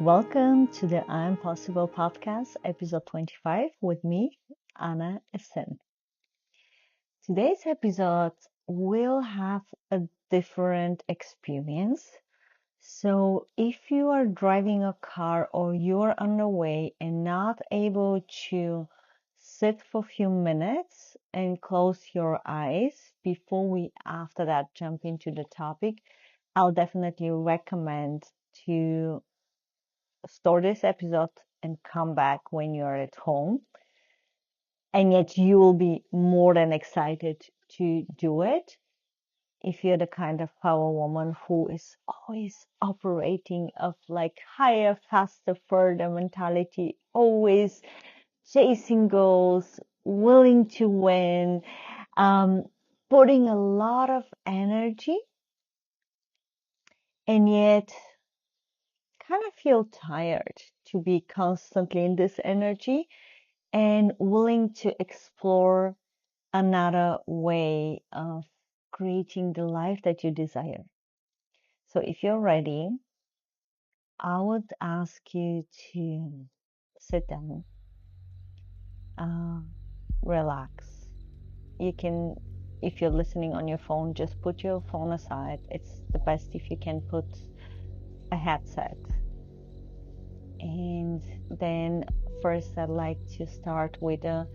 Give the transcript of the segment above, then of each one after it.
Welcome to the I'm Possible podcast, episode 25, with me, Anna Essen. Today's episode will have a different experience. So, if you are driving a car or you're on the way and not able to sit for a few minutes and close your eyes before we, after that, jump into the topic, I'll definitely recommend to store this episode and come back when you're at home. And yet you will be more than excited to do it if you're the kind of power woman who is always operating of like higher, faster, further mentality, always chasing goals, willing to win, putting a lot of energy, and yet kind of feel tired to be constantly in this energy and willing to explore another way of creating the life that you desire. So if you're ready, I would ask you to sit down, uh, relax. You can, if you're listening on your phone, just put your phone aside. It's the best if you can put a headset. And then first I'd like to start with a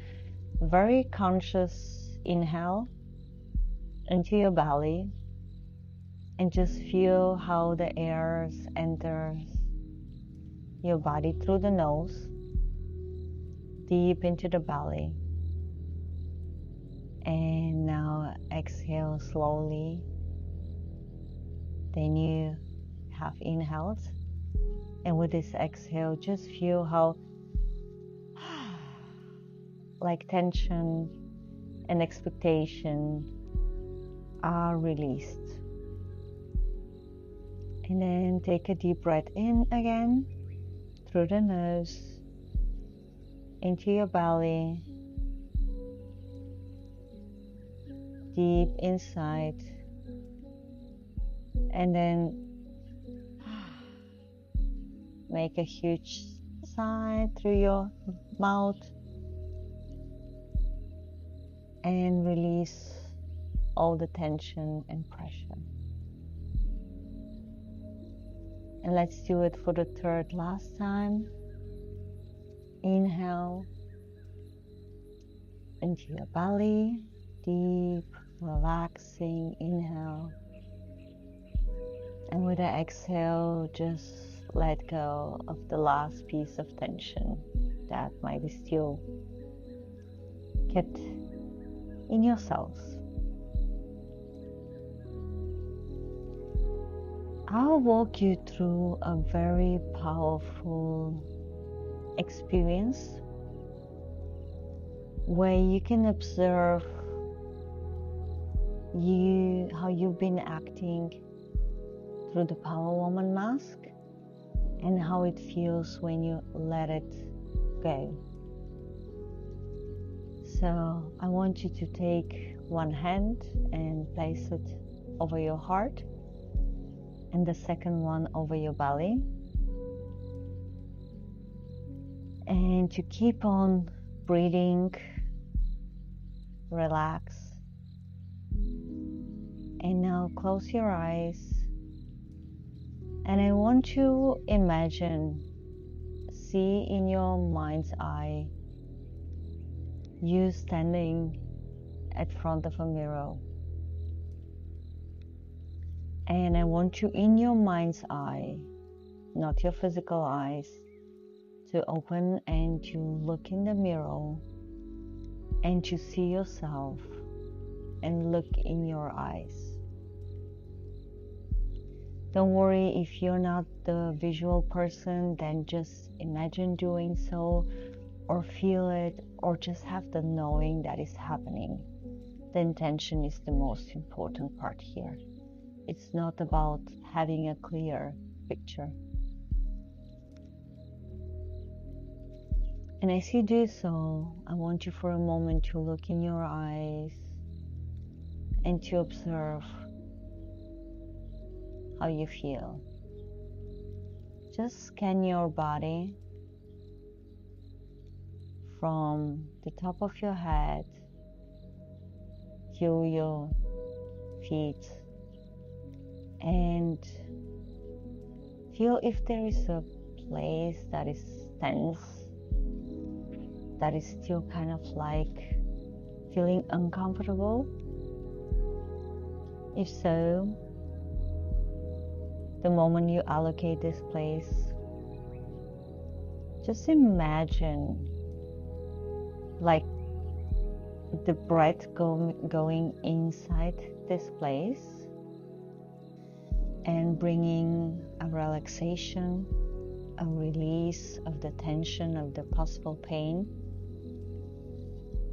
very conscious inhale into your belly and just feel how the air enters your body through the nose, deep into the belly. And now exhale slowly. Then you have inhaled. And with this exhale, just feel how like tension and expectation are released. And then take a deep breath in again through the nose into your belly, deep inside, and then make a huge sigh through your mouth and release all the tension and pressure. And let's do it for the third last time. Inhale into your belly, deep, relaxing inhale. And with the exhale, just let go of the last piece of tension that might be still kept in your cells. I'll walk you through a very powerful experience where you can observe how you've been acting through the Power Woman mask and how it feels when you let it go. So I want you to take one hand and place it over your heart and the second one over your belly, and to keep on breathing, relax. And now close your eyes, and I want to see in your mind's eye, you standing at front of a mirror. And I want you in your mind's eye, not your physical eyes, to open and to look in the mirror and to see yourself and look in your eyes. Don't worry if you're not the visual person, then just imagine doing so or feel it or just have the knowing that is happening. The intention is the most important part here. It's not about having a clear picture. And as you do so, I want you for a moment to look in your eyes and to observe how you feel. just scan your body from the top of your head to your feet, and feel if there is a place that is tense, that is still kind of like feeling uncomfortable. If so, the moment you allocate this place, just imagine like the breath going inside this place and bringing a relaxation, a release of the tension, of the possible pain.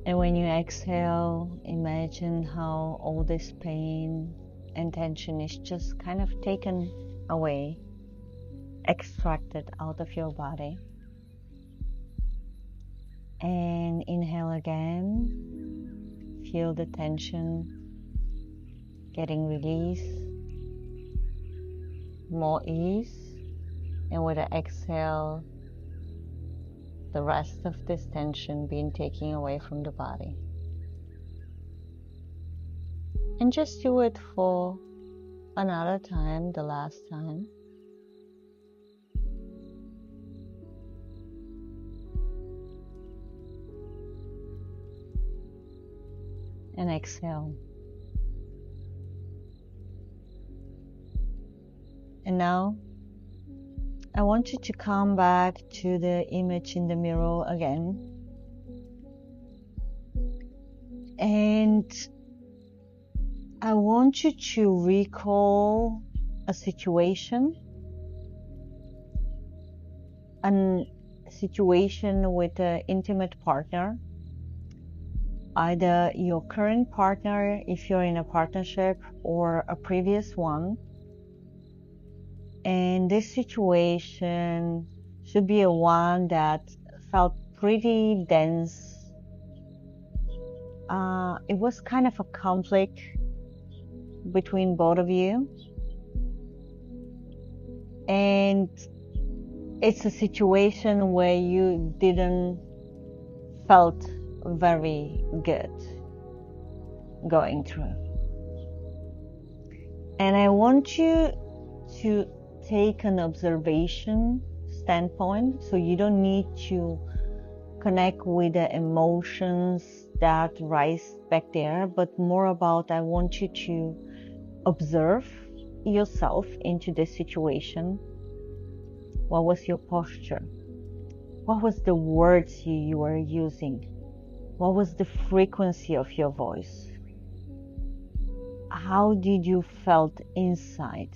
And when you exhale, imagine how all this pain and tension is just kind of taken away, extracted out of your body. And inhale again, feel the tension getting released, more ease, and with the exhale, the rest of this tension being taken away from the body. And just do it for another time, the last time. And exhale. And now I want you to come back to the image in the mirror again. And I want you to recall a situation with an intimate partner, either your current partner if you're in a partnership or a previous one. And this situation should be a one that felt pretty dense. It was kind of a conflict between both of you. And it's a situation where you didn't felt very good going through. And I want you to take an observation standpoint, so you don't need to connect with the emotions that rise back there, but more about I want you to observe yourself into this situation. What was your posture? What was the words you were using? What was the frequency of your voice? How did you felt inside?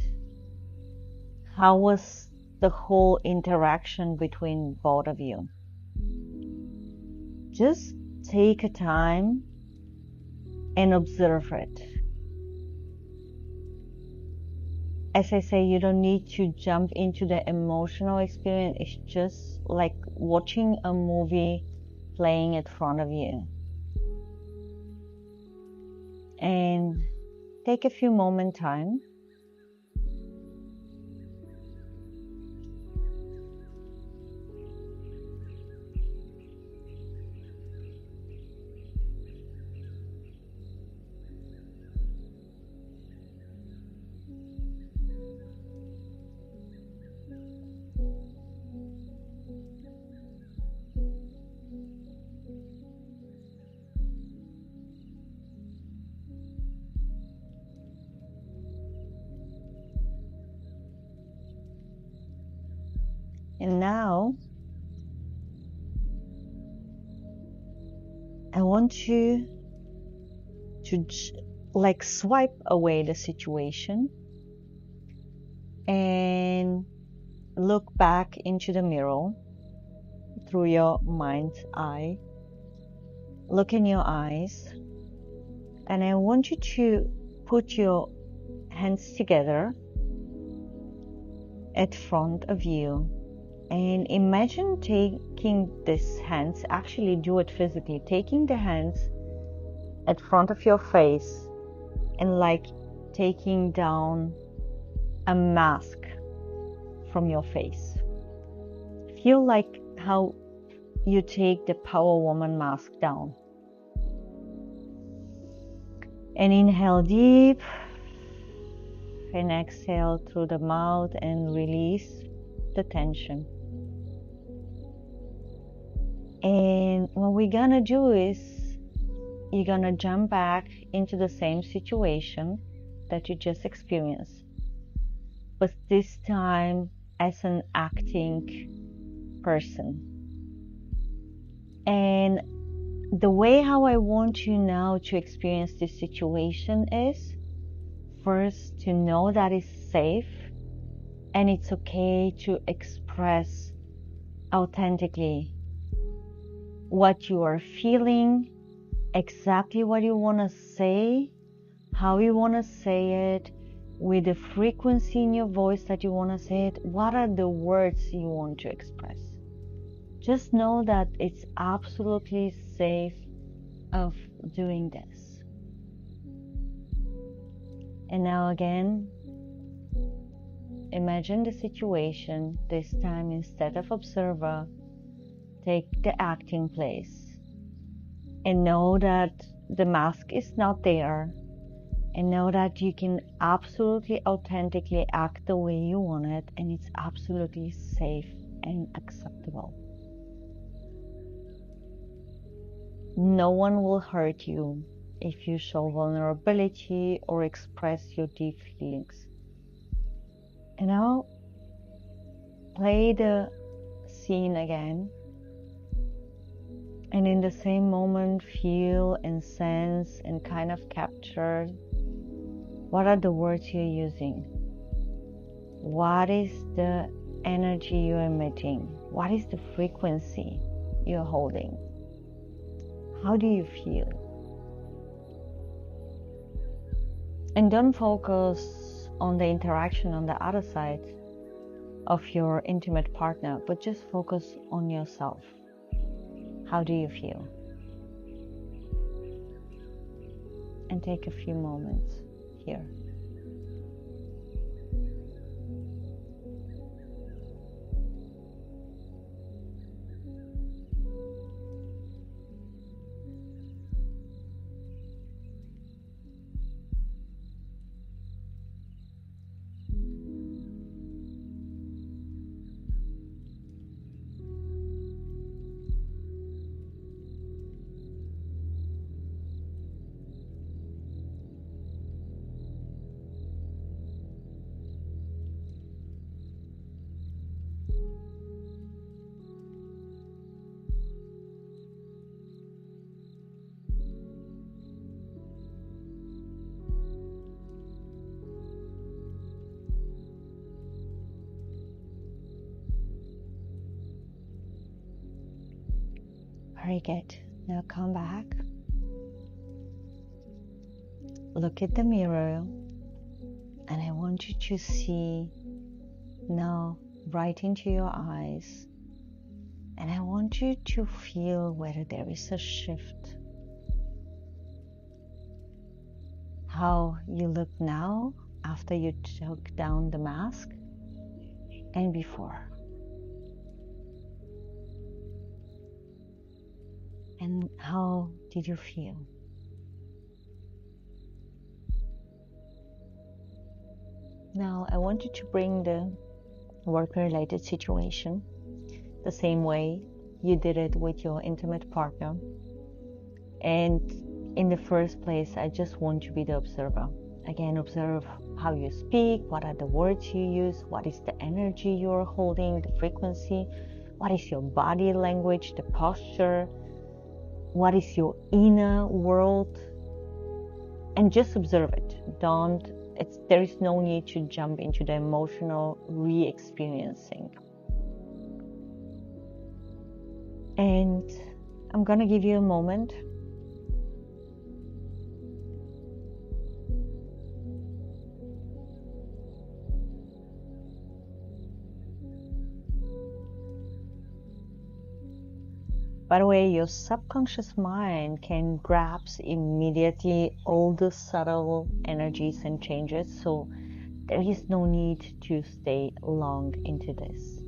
How was the whole interaction between both of you? Just take a time and observe it. As I say, you don't need to jump into the emotional experience. It's just like watching a movie playing in front of you. And take a few moment time. And now, I want you to like swipe away the situation and look back into the mirror through your mind's eye. Look in your eyes, and I want you to put your hands together at front of you. And imagine taking these hands, actually do it physically, taking the hands at front of your face and like taking down a mask from your face. feel like how you take the Power Woman mask down. And inhale deep and exhale through the mouth and release the tension. And what we're gonna do is you're gonna jump back into the same situation that you just experienced, but this time as an acting person. And the way how I want you now to experience this situation is first to know that it's safe and it's okay to express authentically what you are feeling, exactly what you want to say, how you want to say it, with the frequency in your voice that you want to say it, what are the words you want to express. Just know that it's absolutely safe of doing this. And now again, imagine the situation. This time, instead of observer, take the acting place. And know that the mask is not there. And know that you can absolutely authentically act the way you want it. And it's absolutely safe and acceptable. No one will hurt you if you show vulnerability or express your deep feelings. And now, play the scene again. And in the same moment, feel and sense and kind of capture what are the words you're using. What is the energy you're emitting? What is the frequency you're holding? How do you feel? And don't focus on the interaction on the other side of your intimate partner, but just focus on yourself. How do you feel? And take a few moments here. Very good. Now come back. Look at the mirror. And I want you to see now right into your eyes. And I want you to feel whether there is a shift. How you look now after you took down the mask and before. And how did you feel? Now I want you to bring the work-related situation the same way you did it with your intimate partner. And in the first place, I just want you to be the observer. Again, observe how you speak, what are the words you use, what is the energy you're holding, the frequency, what is your body language, the posture, what is your inner world, and just observe it. There is no need to jump into the emotional re-experiencing. And I'm gonna give you a moment. By the way, your subconscious mind can grasp immediately all the subtle energies and changes, so there is no need to stay long into this.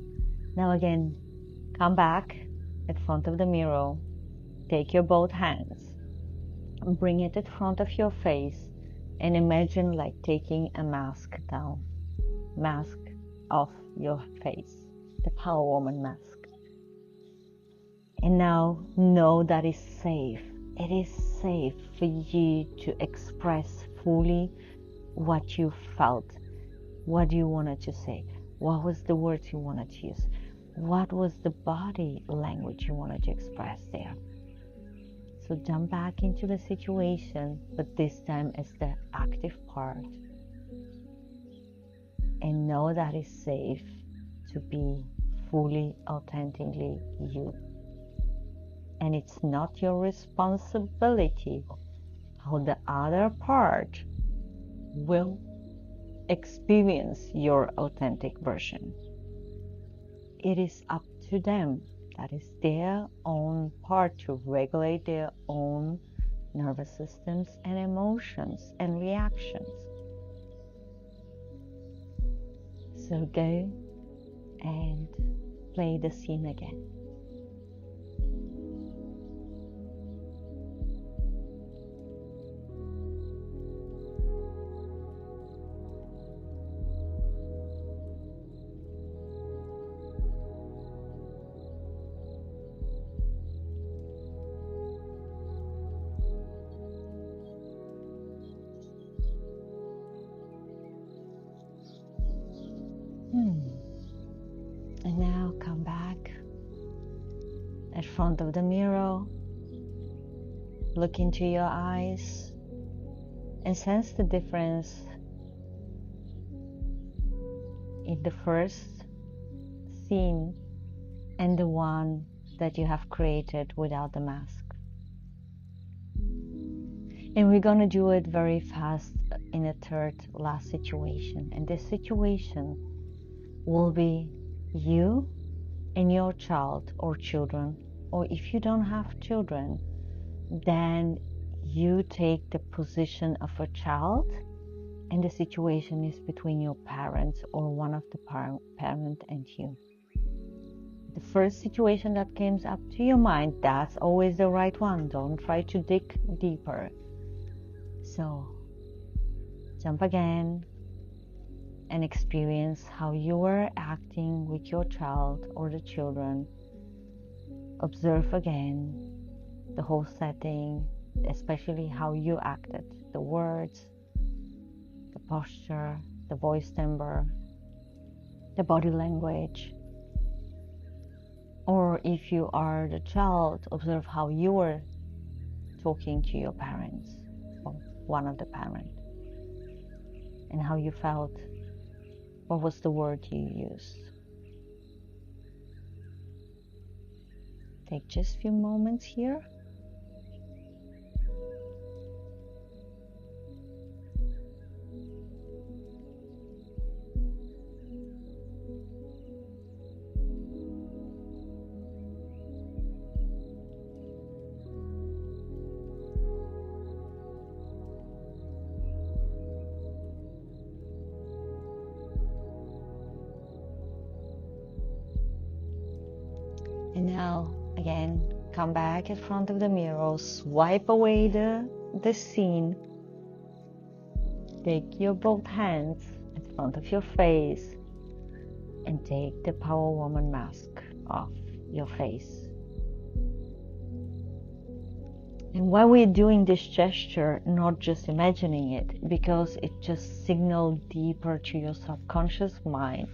Now again, Come back in front of the mirror. Take your both hands and bring it in front of your face and imagine like taking a mask down. Mask off your face. The Power Woman mask. And now know that it's safe. It is safe for you to express fully what you felt. What you wanted to say. What was the words you wanted to use? What was the body language you wanted to express there? So jump back into the situation, but this time as the active part. And know that it's safe to be fully, authentically you. And it's not your responsibility how the other part will experience your authentic version. It is up to them. That is their own part to regulate their own nervous systems and emotions and reactions. So go and play the scene again. And now come back in front of the mirror, look into your eyes and sense the difference in the first scene and the one that you have created without the mask. And we're going to do it very fast in a third last situation. And this situation will be you and your child or children, or if you don't have children, then you take the position of a child and the situation is between your parents or one of the parent and you. The first situation that comes up to your mind, that's always the right one. Don't try to dig deeper. So jump again and experience how you were acting with your child or the children. Observe again the whole setting, especially how you acted, the words, the posture, the voice timbre, the body language. Or if you are the child, observe how you were talking to your parents or one of the parents and how you felt. What was the word you used? Take just a few moments here. And now, again, come back in front of the mirror, swipe away the scene. Take your both hands in front of your face and take the Power Woman mask off your face. And why we're doing this gesture, not just imagining it, because it just signals deeper to your subconscious mind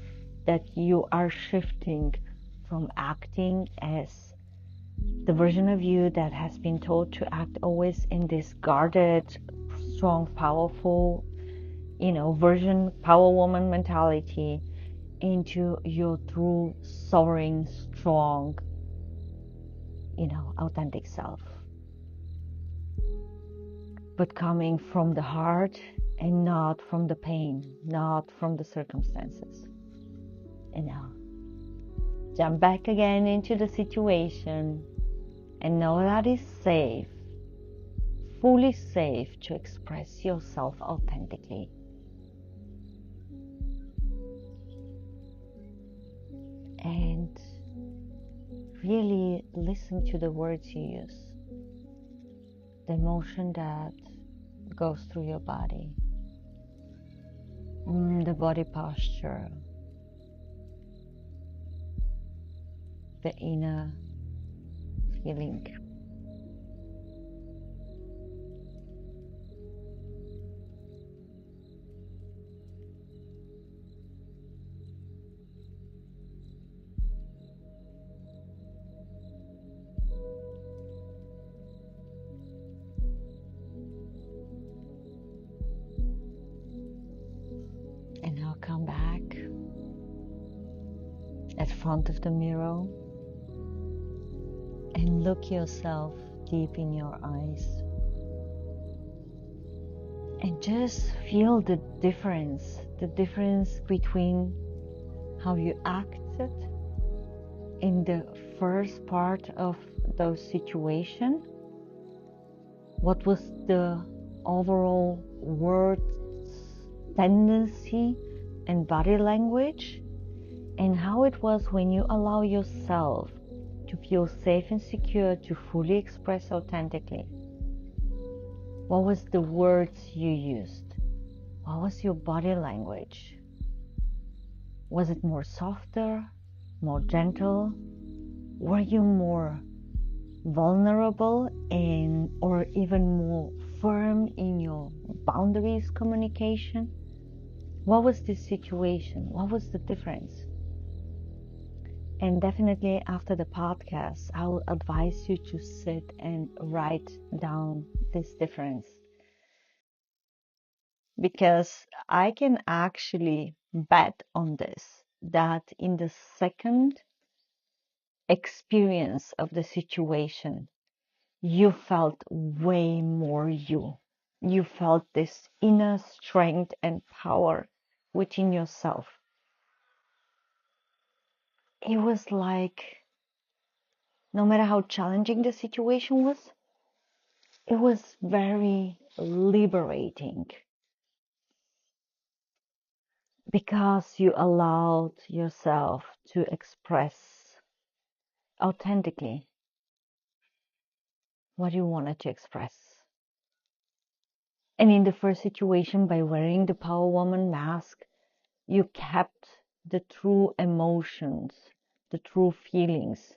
that you are shifting from acting as the version of you that has been taught to act always in this guarded, strong, powerful, version, power woman mentality, into your true, soaring, strong, authentic self. But coming from the heart and not from the pain, not from the circumstances. And now, jump back again into the situation and know that it's safe, fully safe to express yourself authentically. And really listen to the words you use, the emotion that goes through your body, the body posture, the inner feeling. And now come back at front of the mirror and look yourself deep in your eyes and just feel the difference between how you acted in the first part of those situations. What was the overall words, tendency, and body language, and how it was when you allow yourself to feel safe and secure to fully express authentically. What was the words you used? What was your body language? Was it more softer, more gentle? Were you more vulnerable or even more firm in your boundaries communication? What was the situation? What was the difference? And definitely after the podcast, I will advise you to sit and write down this difference, because I can actually bet on this, that in the second experience of the situation, you felt way more you. You felt this inner strength and power within yourself. It was like, no matter how challenging the situation was, it was very liberating because you allowed yourself to express authentically what you wanted to express. And in the first situation, by wearing the Power Woman mask, you kept the true emotions, the true feelings,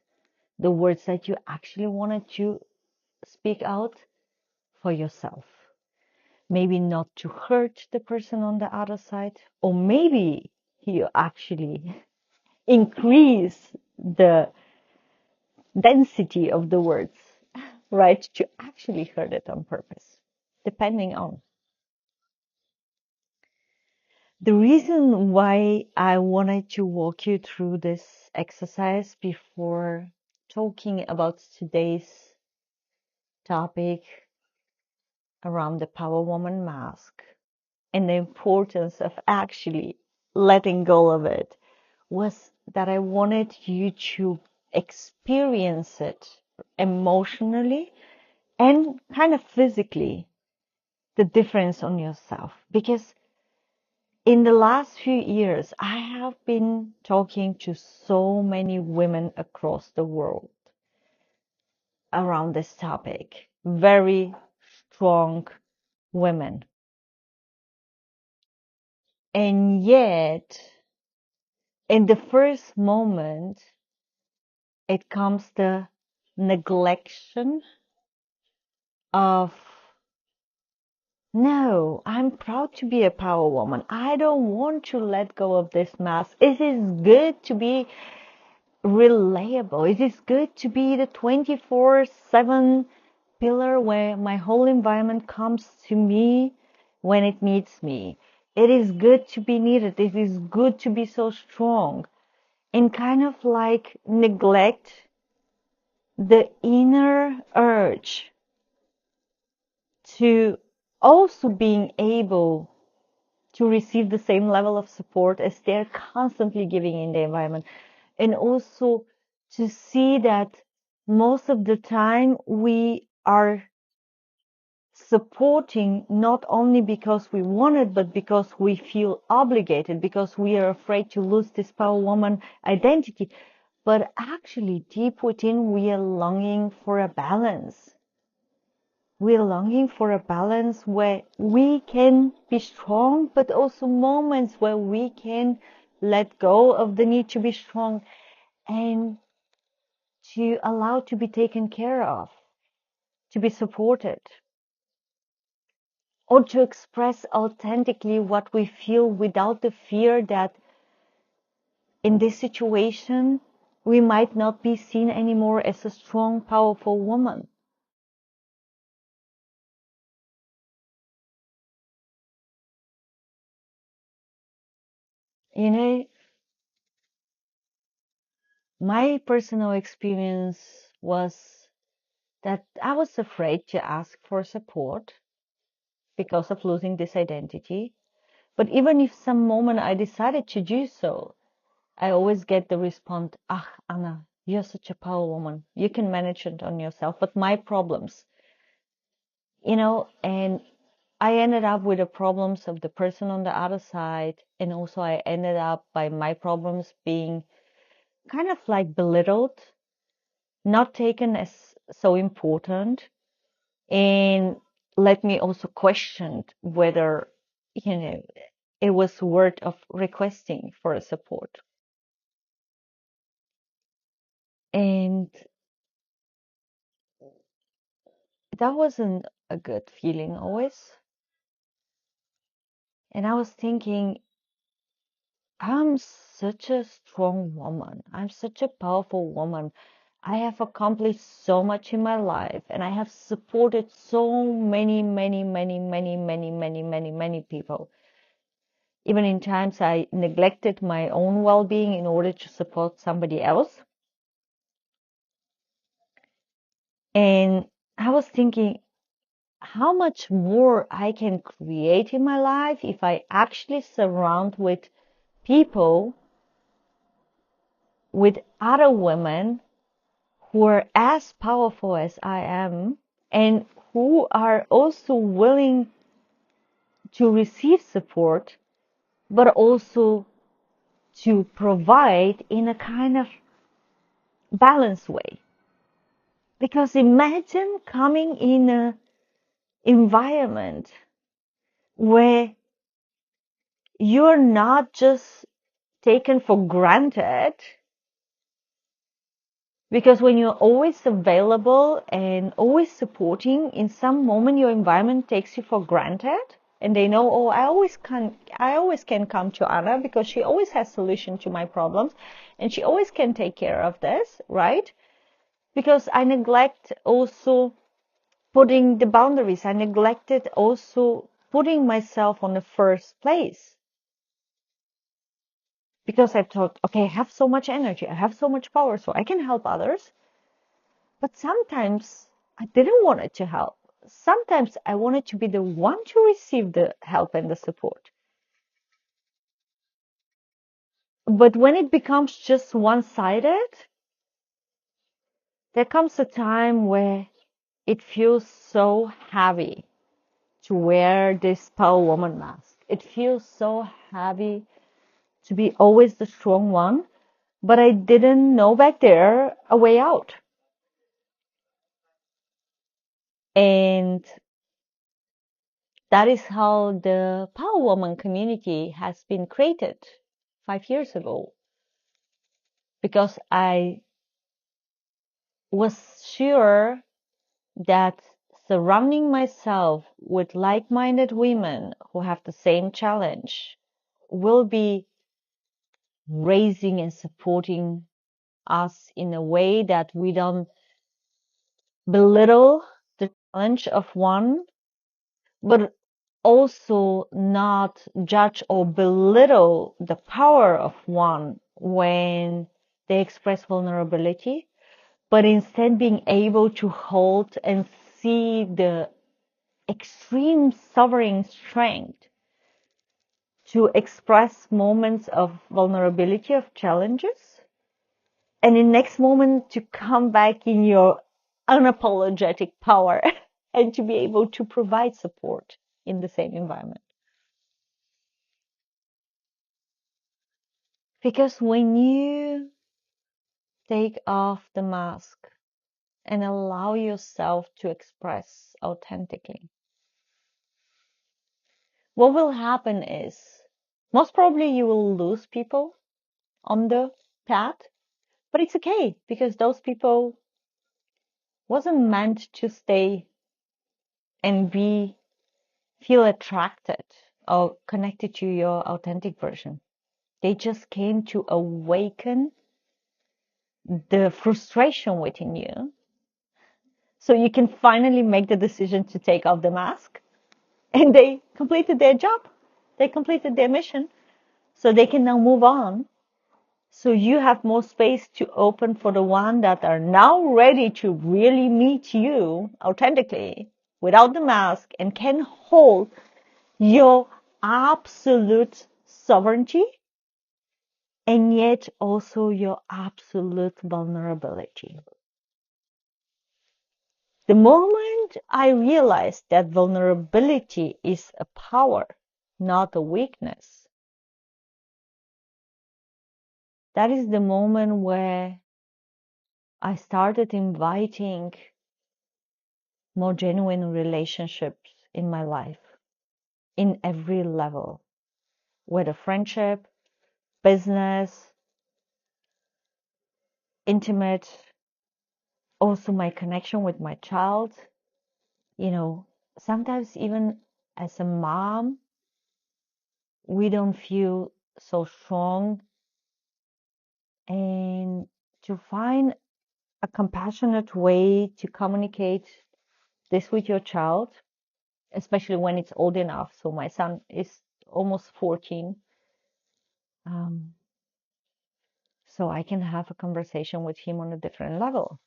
the words that you actually wanted to speak out for yourself. Maybe not to hurt the person on the other side, or maybe you actually increase the density of the words, right, to actually hurt it on purpose, depending on. The reason why I wanted to walk you through this exercise before talking about today's topic around the Power Woman mask and the importance of actually letting go of it was that I wanted you to experience it emotionally and kind of physically, the difference on yourself. Because in the last few years, I have been talking to so many women across the world around this topic, very strong women. And yet, in the first moment, it comes the neglection of, no, I'm proud to be a power woman. I don't want to let go of this mask. It is good to be reliable. It is good to be the 24/7 pillar where my whole environment comes to me when it needs me. It is good to be needed. It is good to be so strong. And kind of like neglect the inner urge to also being able to receive the same level of support as they're constantly giving in the environment. And also to see that most of the time we are supporting not only because we want it, but because we feel obligated, because we are afraid to lose this power woman identity. but actually deep within we are longing for a balance. We're longing for a balance where we can be strong, but also moments where we can let go of the need to be strong and to allow to be taken care of, to be supported, or to express authentically what we feel without the fear that in this situation we might not be seen anymore as a strong, powerful woman. You know, my personal experience was that I was afraid to ask for support because of losing this identity. But even if some moment I decided to do so, I always get the response, ah, Anna, you're such a power woman. You can manage it on yourself. But my problems, and I ended up with the problems of the person on the other side. And also I ended up by my problems being kind of like belittled, not taken as so important. And let me also question whether, you know, it was worth of requesting for a support. And that wasn't a good feeling always. And I was thinking, I'm such a strong woman. I'm such a powerful woman. I have accomplished so much in my life and I have supported so many, many, many, many, many, many, many, many people. Even in times I neglected my own well-being in order to support somebody else. And I was thinking how much more I can create in my life if I actually surround with people, with other women who are as powerful as I am and who are also willing to receive support, but also to provide in a kind of balanced way. Because imagine coming in an environment where you're not just taken for granted, because when you're always available and always supporting, in some moment your environment takes you for granted and they know, oh, I always can come to Anna because she always has solution to my problems and she always can take care of this, right? Because I neglect also putting the boundaries. I neglected also putting myself on the first place because I thought, okay, I have so much energy, I have so much power, so I can help others. But sometimes I didn't want it to help. Sometimes I wanted to be the one to receive the help and the support. But when it becomes just one-sided, there comes a time where it feels so heavy to wear this power woman mask. It feels so heavy to be always the strong one, but I didn't know back there a way out. And that is how the Power Woman community has been created 5 years ago. Because I was sure that surrounding myself with like-minded women who have the same challenge will be raising and supporting us in a way that we don't belittle the challenge of one, but also not judge or belittle the power of one when they express vulnerability, but instead being able to hold and see the extreme sovereign strength to express moments of vulnerability, of challenges, and in next moment to come back in your unapologetic power and to be able to provide support in the same environment. Because when you take off the mask and allow yourself to express authentically, what will happen is most probably you will lose people on the path, but it's okay because those people wasn't meant to stay and feel attracted or connected to your authentic version. They just came to awaken the frustration within you so you can finally make the decision to take off the mask. And they completed their job. They completed their mission. So they can now move on. So you have more space to open for the one that are now ready to really meet you authentically without the mask and can hold your absolute sovereignty and yet also your absolute vulnerability. The moment I realized that vulnerability is a power, not a weakness, that is the moment where I started inviting more genuine relationships in my life, in every level, whether friendship, business, intimate, also my connection with my child. You know, sometimes even as a mom, we don't feel so strong. And to find a compassionate way to communicate this with your child, especially when it's old enough. So my son is almost 14. Um, so I can have a conversation with him on a different level.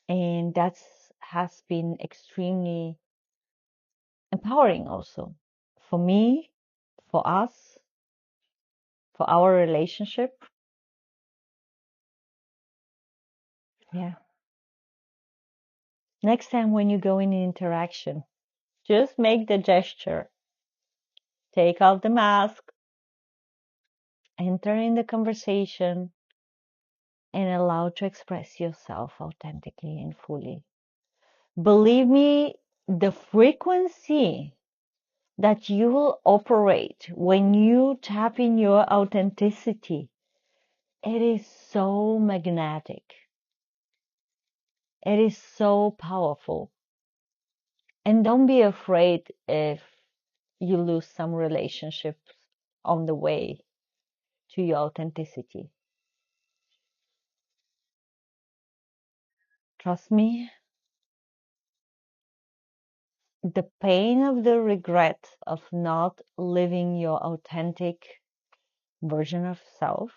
And that has been extremely empowering also for me, for us, for our relationship. Yeah. Next time when you go in an interaction, just make the gesture. Take off the mask, enter in the conversation, and allow to express yourself authentically and fully. Believe me, the frequency that you will operate when you tap in your authenticity, it is so magnetic. It is so powerful. And don't be afraid if you lose some relationships on the way to your authenticity. Trust me, the pain of the regret of not living your authentic version of self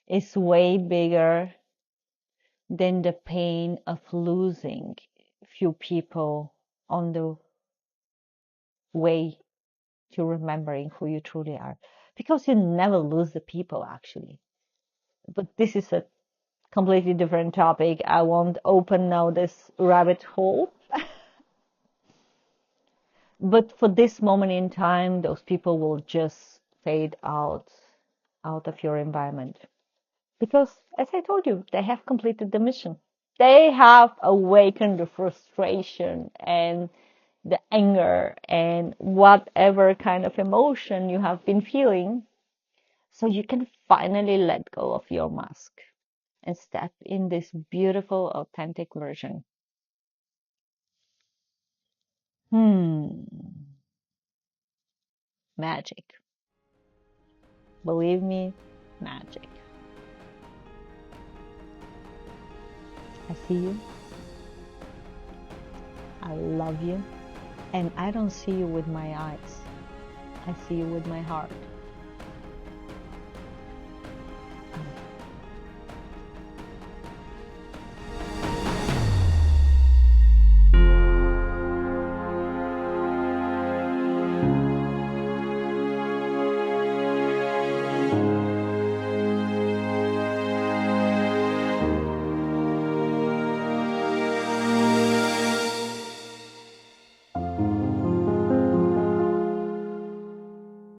is way bigger than the pain of losing few people on the way to remembering who you truly are. Because you never lose the people actually. But this is a completely different topic. I won't open now this rabbit hole. But for this moment in time, those people will just fade out of your environment. Because, as I told you, they have completed the mission. They have awakened the frustration and the anger and whatever kind of emotion you have been feeling. So you can finally let go of your mask and step in this beautiful, authentic version. Magic. Believe me, magic. I see you. I love you. And I don't see you with my eyes. I see you with my heart.